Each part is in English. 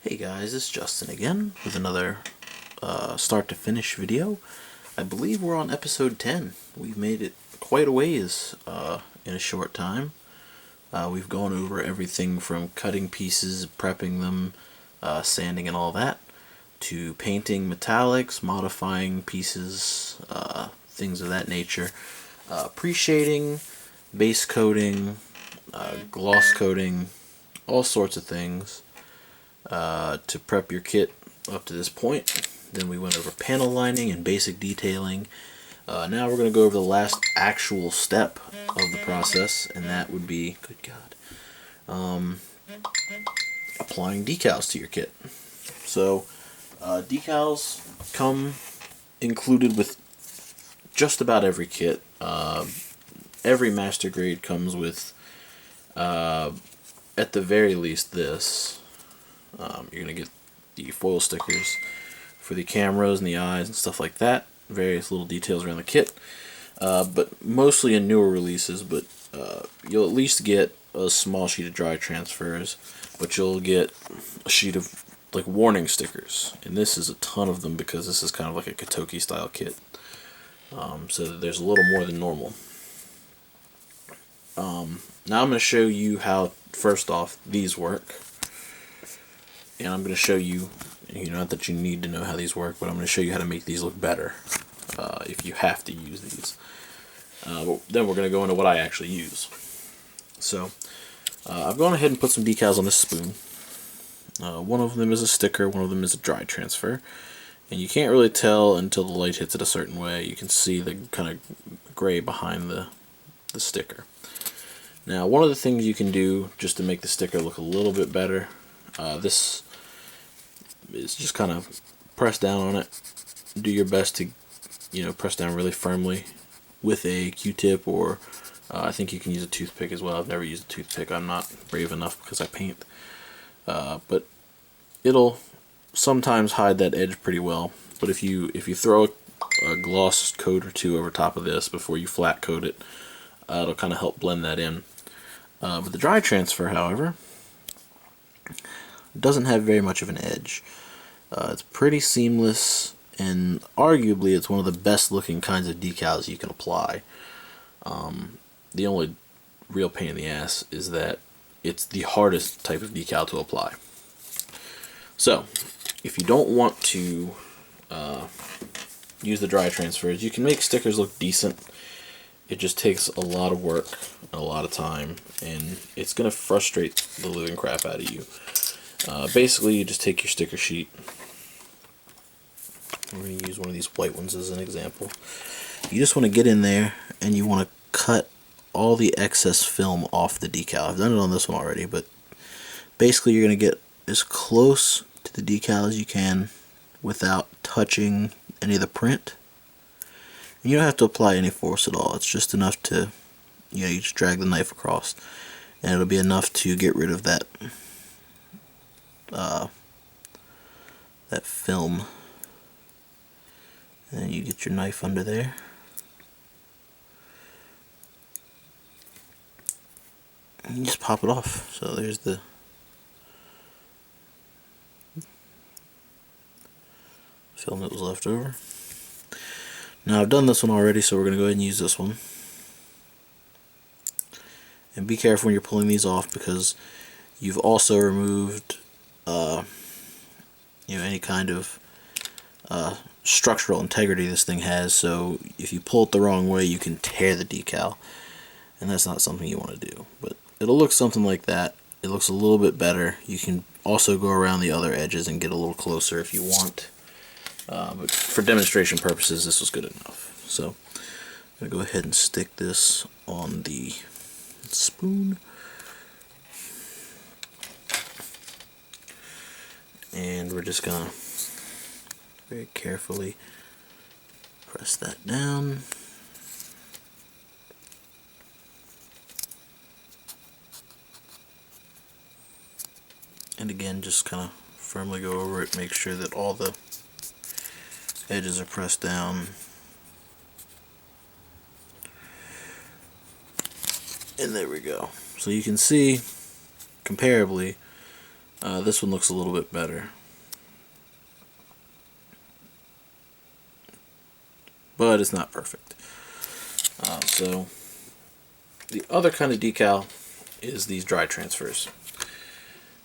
Hey guys, it's Justin again with another start to finish video. I believe we're on episode 10. We've made it quite a ways in a short time. We've gone over everything from cutting pieces, prepping them, sanding and all that, to painting metallics, modifying pieces, things of that nature, pre-shading, base coating, gloss coating, all sorts of things. To prep your kit up to this point. Then we went over panel lining and basic detailing. Now we're going to go over the last actual step of the process, and that would be, good God, applying decals to your kit. So decals come included with just about every kit. Every master grade comes with, at the very least, this. You're going to get the foil stickers for the cameras and the eyes and stuff like that. Various little details around the kit. But mostly in newer releases, but you'll at least get a small sheet of dry transfers, but you'll get a sheet of like warning stickers. And this is a ton of them because this is kind of like a Katoki style kit. So there's a little more than normal. Now I'm going to show you how, first off, these work. And I'm going to show you, not that you need to know how these work, but I'm going to show you how to make these look better if you have to use these. Then we're going to go into what I actually use. So, I've gone ahead and put some decals on this spoon. One of them is a sticker, one of them is a dry transfer. And you can't really tell until the light hits it a certain way. You can see the kind of gray behind the sticker. Now, one of the things you can do just to make the sticker look a little bit better, this is just kind of press down on it. Do your best to, press down really firmly with a Q-tip, or I think you can use a toothpick as well. I've never used a toothpick. I'm not brave enough because I paint. But it'll sometimes hide that edge pretty well. But if you throw a gloss coat or two over top of this before you flat coat it, it'll kind of help blend that in. But the dry transfer, however, doesn't have very much of an edge. It's pretty seamless, and arguably it's one of the best looking kinds of decals you can apply. The only real pain in the ass is that it's the hardest type of decal to apply. So, if you don't want to use the dry transfers, you can make stickers look decent. It just takes a lot of work and a lot of time, and it's going to frustrate the living crap out of you. Basically, you just take your sticker sheet. I'm going to use one of these white ones as an example. You just want to get in there and you want to cut all the excess film off the decal. I've done it on this one already, but basically you're going to get as close to the decal as you can without touching any of the print. And you don't have to apply any force at all. It's just enough to, you just drag the knife across, and it'll be enough to get rid of that that film. And then you get your knife under there. And you just pop it off. So there's the film that was left over. Now I've done this one already, so we're going to go ahead and use this one. And be careful when you're pulling these off, because you've also removed any kind of structural integrity this thing has. So if you pull it the wrong way, you can tear the decal, and that's not something you want to do. But it'll look something like that. It looks a little bit better. You can also go around the other edges and get a little closer if you want. But for demonstration purposes, this was good enough. So I'm going to go ahead and stick this on the spoon. And we're just going to very carefully press that down. And again, just kind of firmly go over it, make sure that all the edges are pressed down. And there we go. So you can see, comparably, This one looks a little bit better. But it's not perfect. So the other kind of decal is these dry transfers.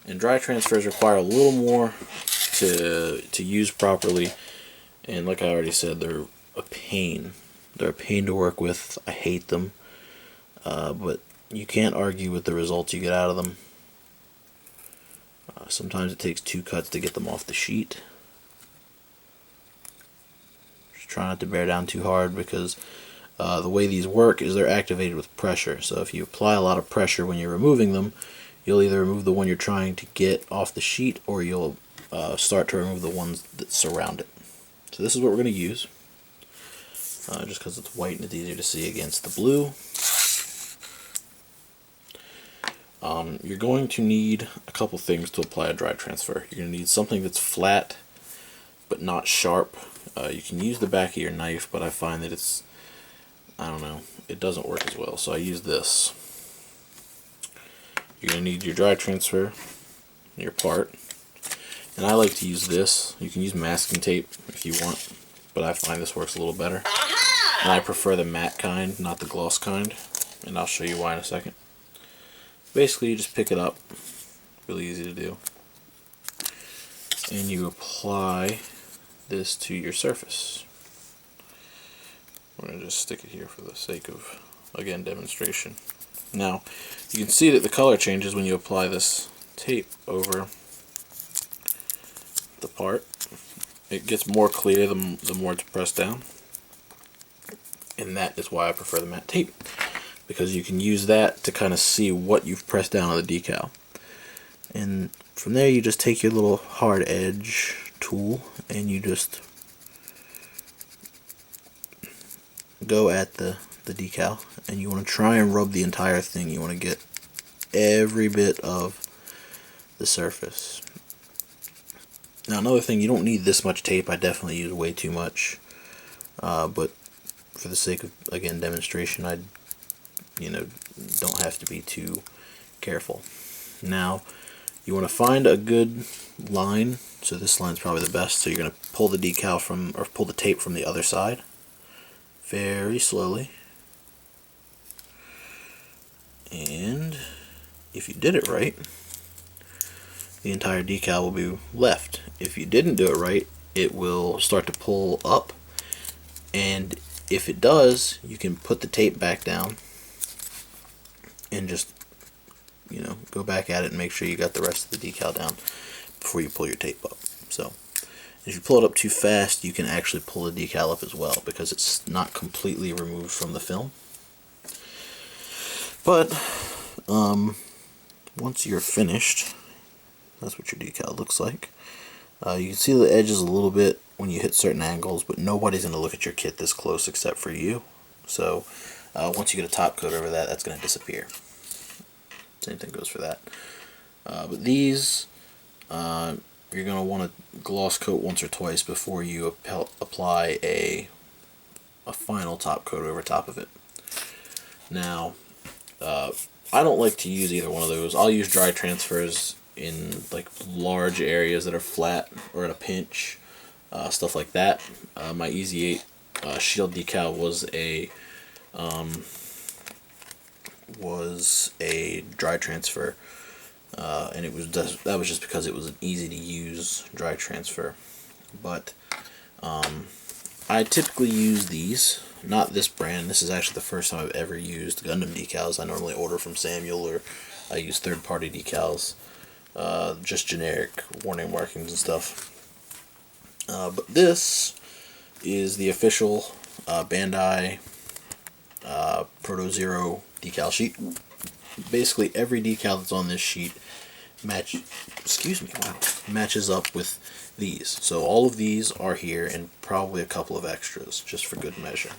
And dry transfers require a little more to use properly. And like I already said, they're a pain. They're a pain to work with. I hate them. But you can't argue with the results you get out of them. Sometimes it takes 2 cuts to get them off the sheet. Just try not to bear down too hard, because the way these work is they're activated with pressure. So if you apply a lot of pressure when you're removing them, you'll either remove the one you're trying to get off the sheet, or you'll start to remove the ones that surround it. So this is what we're going to use, just because it's white and it's easier to see against the blue. You're going to need a couple things to apply a dry transfer. You're going to need something that's flat but not sharp. You can use the back of your knife, but I find that it's, I don't know, it doesn't work as well, so I use this. You're going to need your dry transfer, your part, and I like to use this. You can use masking tape if you want, but I find this works a little better. And I prefer the matte kind, not the gloss kind, and I'll show you why in a second. Basically, you just pick it up, really easy to do, and you apply this to your surface. I'm going to just stick it here for the sake of, again, demonstration. Now, you can see that the color changes when you apply this tape over the part. It gets more clear the more it's pressed down, and that is why I prefer the matte tape, because you can use that to kind of see what you've pressed down on the decal. And from there, you just take your little hard edge tool and you just go at the decal, and you want to try and rub the entire thing. You want to get every bit of the surface. Now, another thing, you don't need this much tape. I definitely use way too much, but for the sake of, again, demonstration, I don't have to be too careful. Now, you want to find a good line. So this line's probably the best. So you're going to pull the decal from, or pull the tape from the other side very slowly. And if you did it right, the entire decal will be left. If you didn't do it right, it will start to pull up, and if it does, you can put the tape back down and just, go back at it and make sure you got the rest of the decal down before you pull your tape up. So if you pull it up too fast, you can actually pull the decal up as well, because it's not completely removed from the film. But once you're finished, that's what your decal looks like. You can see the edges a little bit when you hit certain angles, but nobody's going to look at your kit this close except for you. So once you get a top coat over that, that's going to disappear. Same thing goes for that. But these, you're going to want to gloss coat once or twice before you apply a final top coat over top of it. Now, I don't like to use either one of those. I'll use dry transfers in like large areas that are flat or at a pinch, stuff like that. My Easy 8 shield decal was a dry transfer, and that was just because it was an easy to use dry transfer. But I typically use these. Not this brand. This is actually the first time I've ever used Gundam decals. I normally order from Samuel, or I use third-party decals, just generic warning markings and stuff. But this is the official Bandai Proto Zero decal sheet. Basically, every decal that's on this sheet matches up with these. So all of these are here, and probably a couple of extras, just for good measure.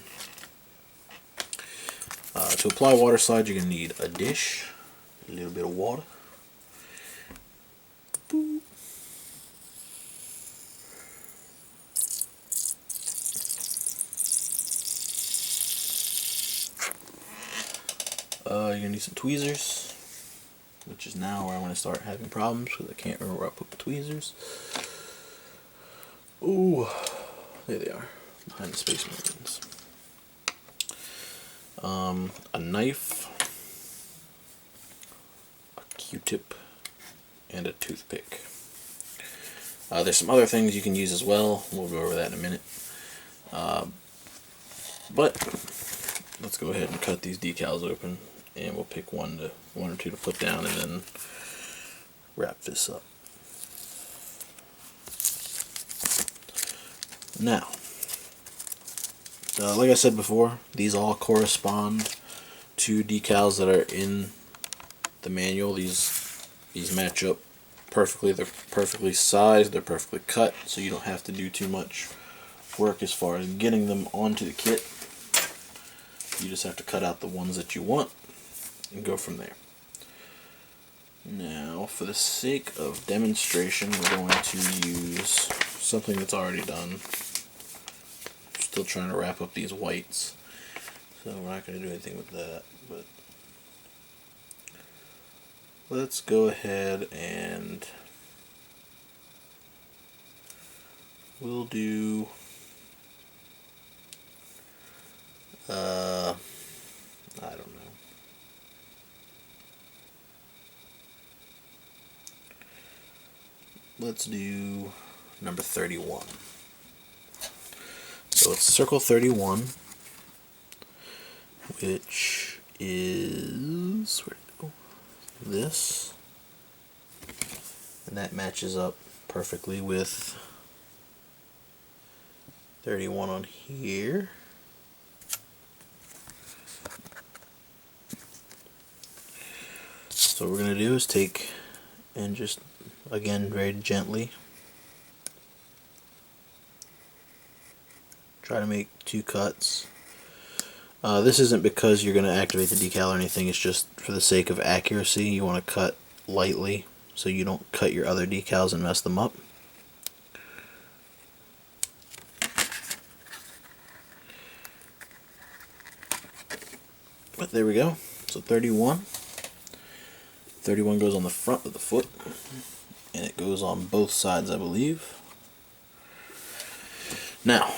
To apply water slide, you're going to need a dish, a little bit of water. Boop. You're going to need some tweezers, which is now where I'm going to start having problems because I can't remember where I put the tweezers. Ooh, there they are, behind the Space Marines. A knife, a Q-tip, and a toothpick. There's some other things you can use as well. We'll go over that in a minute. But let's go ahead and cut these decals open, and we'll pick one or two to put down, and then wrap this up. Now, like I said before, these all correspond to decals that are in the manual. These match up perfectly. They're perfectly sized, they're perfectly cut, so you don't have to do too much work as far as getting them onto the kit. You just have to cut out the ones that you want and go from there. Now, for the sake of demonstration, we're going to use something that's already done. Still trying to wrap up these whites, so we're not going to do anything with that, but let's go ahead and we'll do I don't know. Let's do number 31. So it's circle 31, which is, where'd it go? This, and that matches up perfectly with 31 on here. So what we're going to do is take and just, again, very gently try to make two cuts. This isn't because you're going to activate the decal or anything, it's just for the sake of accuracy. You want to cut lightly so you don't cut your other decals and mess them up. But there we go. So 31. 31 goes on the front of the foot, and it goes on both sides, I believe. Now,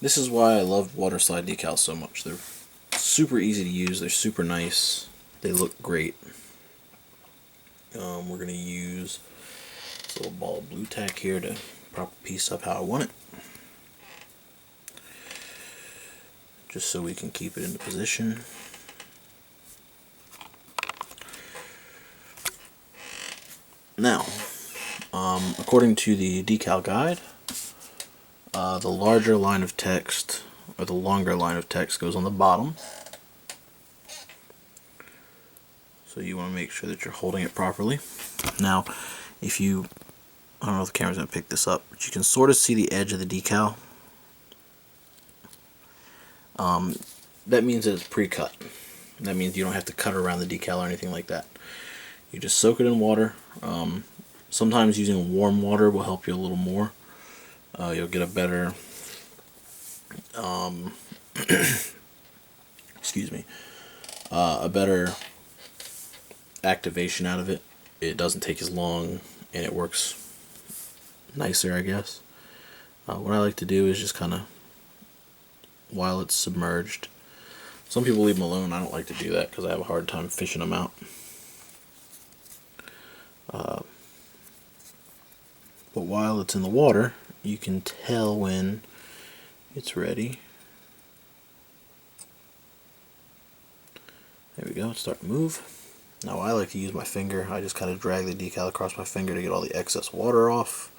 this is why I love water slide decals so much. They're super easy to use, they're super nice, they look great. We're going to use this little ball of blue tack here to prop the piece up how I want it, just so we can keep it in position. Now, according to the decal guide, the larger line of text, or the longer line of text, goes on the bottom. So you want to make sure that you're holding it properly. Now, if you, I don't know if the camera's going to pick this up, but you can sort of see the edge of the decal. That means that it's pre-cut. That means you don't have to cut around the decal or anything like that. You just soak it in water. Sometimes using warm water will help you a little more. You'll get a better excuse me, a better activation out of it. It doesn't take as long and it works nicer, I guess. What I like to do is just kind of, while it's submerged, some people leave them alone. I don't like to do that because I have a hard time fishing them out. But while it's in the water, you can tell when it's ready. There we go, it's starting to move. Now I like to use my finger. I just kind of drag the decal across my finger to get all the excess water off,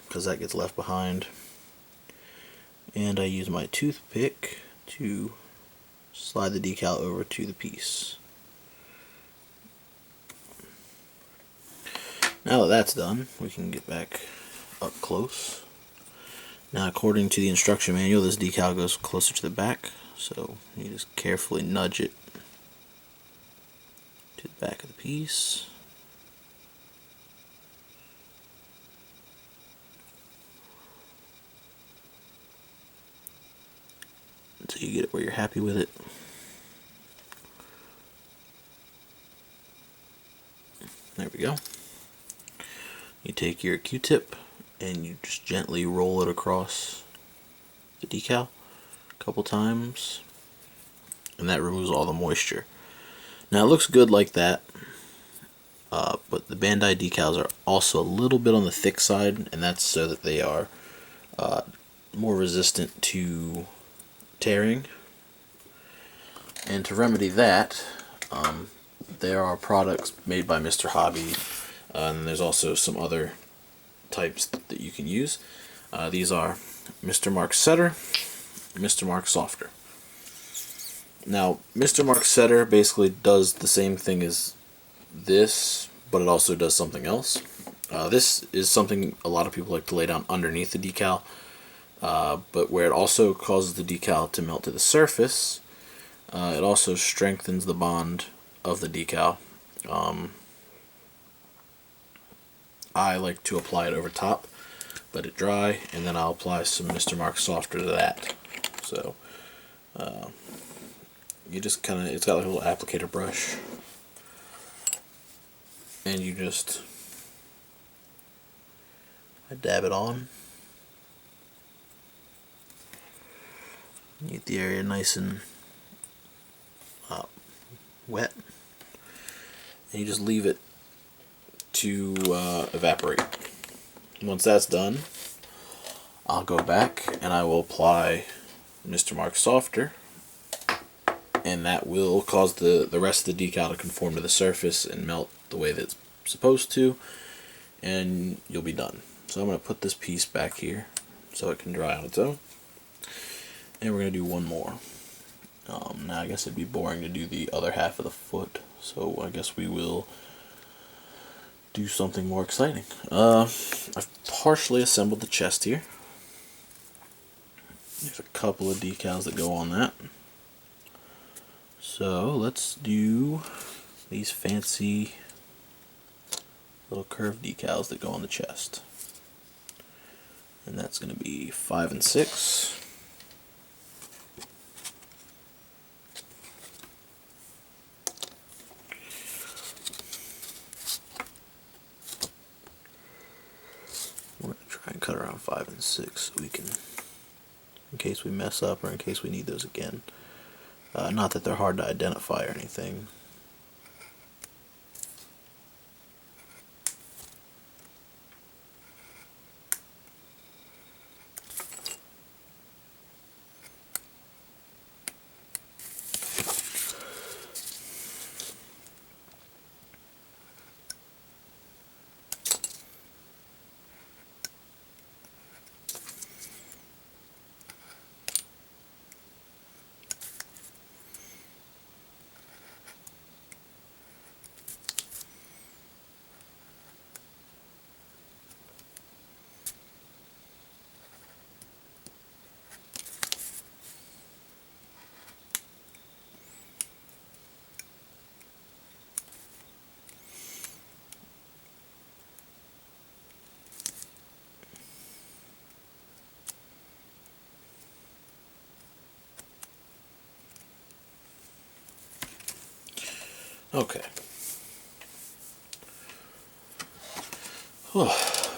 because that gets left behind. And I use my toothpick to slide the decal over to the piece. Now that that's done, we can get back up close. Now, according to the instruction manual, this decal goes closer to the back, so you just carefully nudge it to the back of the piece. Until you get it where you're happy with it. There we go. You take your Q-tip and you just gently roll it across the decal a couple times, and that removes all the moisture. Now it looks good like that, but the Bandai decals are also a little bit on the thick side, and that's so that they are more resistant to tearing. And to remedy that, there are products made by Mr. Hobby, and there's also some other types that you can use. These are Mr. Mark Setter, Mr. Mark Softer. Now, Mr. Mark Setter basically does the same thing as this, but it also does something else. This is something a lot of people like to lay down underneath the decal, but where it also causes the decal to melt to the surface, it also strengthens the bond of the decal. I like to apply it over top, let it dry, and then I'll apply some Mr. Mark Softer to that. So you just kind of, it's got like a little applicator brush, and you just dab it on. Get the area nice and wet, and you just leave it to evaporate. Once that's done, I'll go back and I will apply Mr. Mark Softer, and that will cause the rest of the decal to conform to the surface and melt the way that it's supposed to, and you'll be done. So I'm going to put this piece back here so it can dry on its own, and we're going to do one more. Now I guess it'd be boring to do the other half of the foot, so I guess we will do something more exciting. I've partially assembled the chest here. There's a couple of decals that go on that. So let's do these fancy little curved decals that go on the chest. And that's going to be 5 and 6. We're going to try and cut around 5 and 6 so we can, in case we mess up or in case we need those again. Not that they're hard to identify or anything. Okay.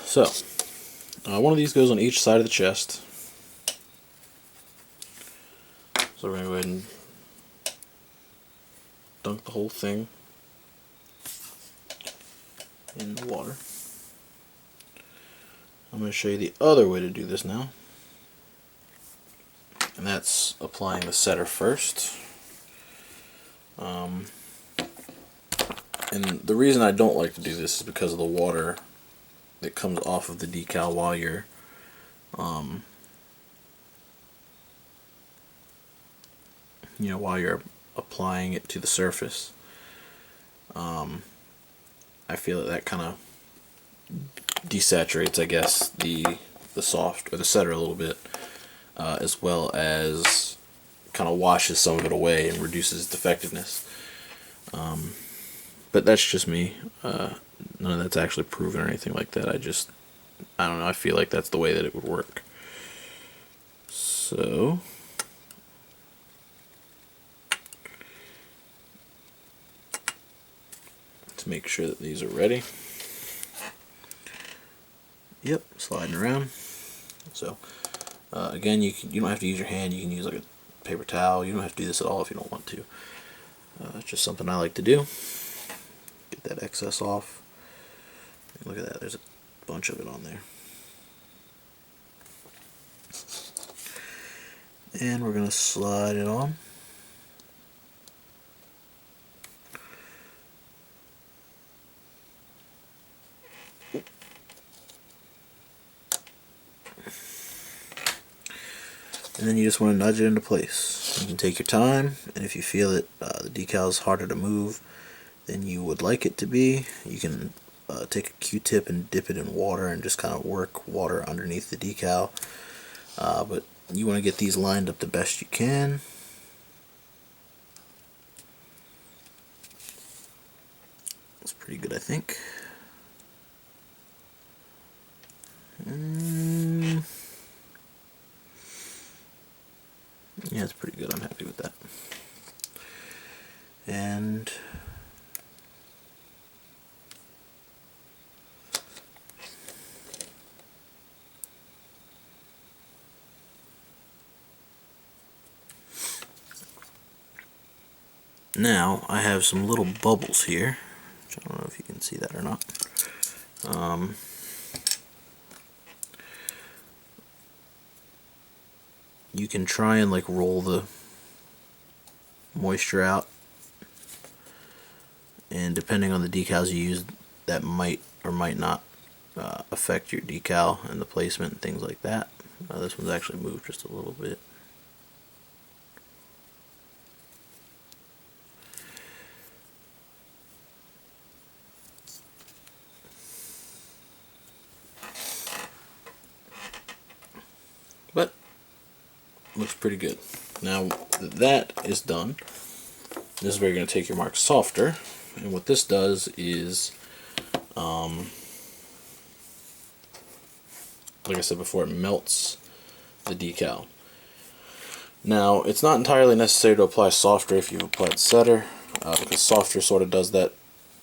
So, one of these goes on each side of the chest. So we're going to go ahead and dunk the whole thing in the water. I'm going to show you the other way to do this now. And that's applying the setter first. And the reason I don't like to do this is because of the water that comes off of the decal while you're while you're applying it to the surface. I feel that kind of desaturates, I guess, the soft or the setter a little bit, as well as kind of washes some of it away and reduces its effectiveness. But that's just me. None of that's actually proven or anything like that. I don't know, I feel like that's the way that it would work. So to make sure that these are ready. Yep, sliding around. So again, you don't have to use your hand. You can use like a paper towel. You don't have to do this at all if you don't want to. It's just something I like to do. Get that excess off. Look at that, there's a bunch of it on there. And we're going to slide it on. And then you just want to nudge it into place. You can take your time, and if you feel that the decal is harder to move than you would like it to be, you can take a Q-tip and dip it in water and just kind of work water underneath the decal. But you want to get these lined up the best you can. It's pretty good, I think. Yeah, it's pretty good. I'm happy with that. And now I have some little bubbles here, which I don't know if you can see that or not. You can try and like roll the moisture out, and depending on the decals you use, that might or might not affect your decal and the placement and things like that. This one's actually moved just a little bit. But looks pretty good. Now that is done, this is where you're going to take your mark softer, and what this does is, like I said before, it melts the decal. Now it's not entirely necessary to apply softer if you've applied setter, because softer sort of does that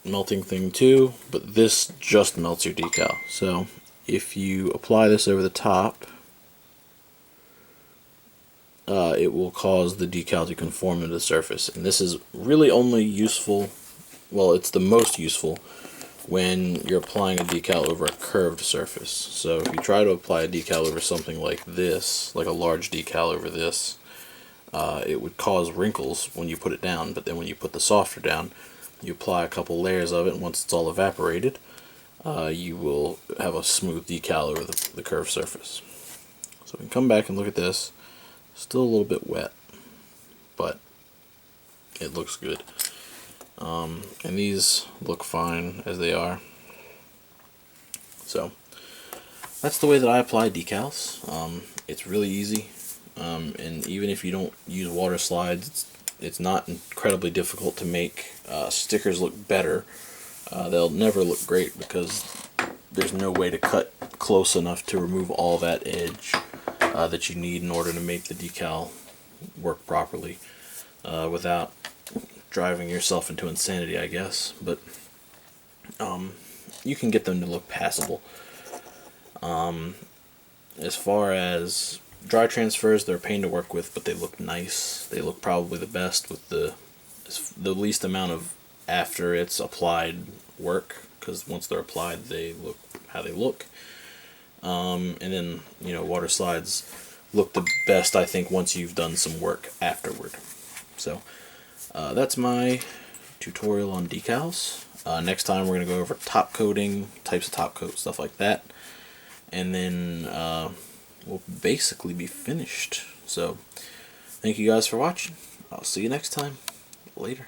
melting thing too, but this just melts your decal. So if you apply this over the top, it will cause the decal to conform to the surface, and this is really only useful, well, it's the most useful when you're applying a decal over a curved surface. So if you try to apply a decal over something like this, like a large decal over this, it would cause wrinkles when you put it down, but then when you put the softer down, you apply a couple layers of it, and once it's all evaporated, you will have a smooth decal over the curved surface. So we can come back and look at this. Still a little bit wet, but it looks good. And these look fine as they are. So that's the way that I apply decals. It's really easy, and even if you don't use water slides, it's not incredibly difficult to make stickers look better. They'll never look great because there's no way to cut close enough to remove all that edge that you need in order to make the decal work properly without driving yourself into insanity, I guess. But you can get them to look passable. As far as dry transfers, they're a pain to work with, but they look nice. They look probably the best with the least amount of after it's applied work, because once they're applied, they look how they look. And then, you know, water slides look the best, I think, once you've done some work afterward. So that's my tutorial on decals. Next time we're going to go over top coating, types of top coat, stuff like that. And then we'll basically be finished. So thank you guys for watching. I'll see you next time. Later.